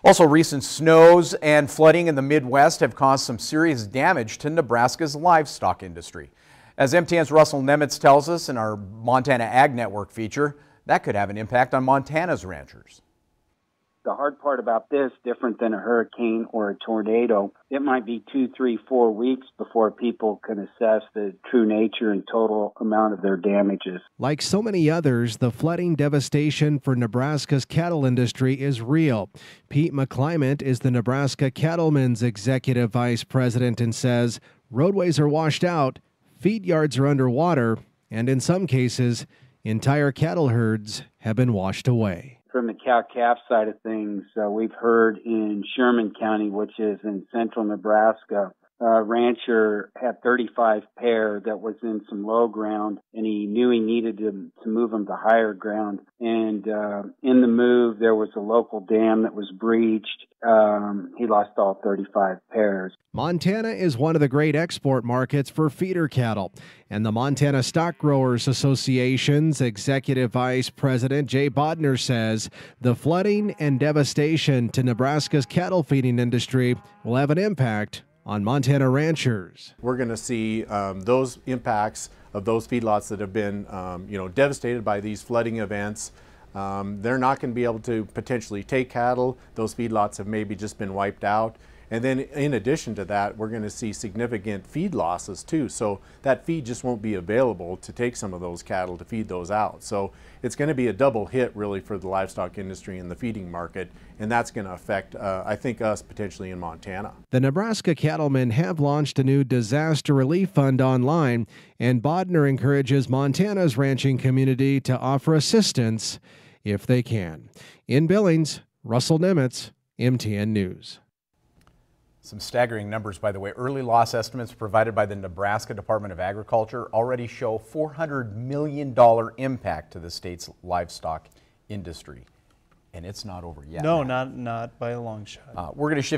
Also, recent snows and flooding in the Midwest have caused some serious damage to Nebraska's livestock industry. As MTN's Russell Nemitz tells us in our Montana Ag Network feature, that could have an impact on Montana's ranchers. The hard part about this, different than a hurricane or a tornado, it might be 2, 3, 4 weeks before people can assess the true nature and total amount of their damages. Like so many others, the flooding devastation for Nebraska's cattle industry is real. Pete McClymont is the Nebraska Cattlemen's executive vice president and says roadways are washed out, feed yards are underwater, and in some cases, entire cattle herds have been washed away. From the cow-calf side of things, we've heard in Sherman County, which is in central Nebraska, a rancher had 35 pair that was in some low ground, and he knew he needed to move them to higher ground. And in the move, there was a local dam that was breached. He lost all 35 pairs. Montana is one of the great export markets for feeder cattle, and the Montana Stock Growers Association's Executive Vice President Jay Bodner says the flooding and devastation to Nebraska's cattle feeding industry will have an impact on Montana ranchers. We're going to see those impacts of those feedlots that have been devastated by these flooding events. They're not going to be able to potentially take cattle. Those feedlots have maybe just been wiped out. And then in addition to that, we're going to see significant feed losses too. So that feed just won't be available to take some of those cattle to feed those out. So it's going to be a double hit really for the livestock industry and the feeding market. And that's going to affect, I think, us potentially in Montana. The Nebraska cattlemen have launched a new disaster relief fund online, and Bodner encourages Montana's ranching community to offer assistance if they can. In Billings, Russell Nemitz, MTN News. Some staggering numbers, by the way. Early loss estimates provided by the Nebraska Department of Agriculture already show $400 million impact to the state's livestock industry. And it's not over yet. No, not by a long shot. We're going to shift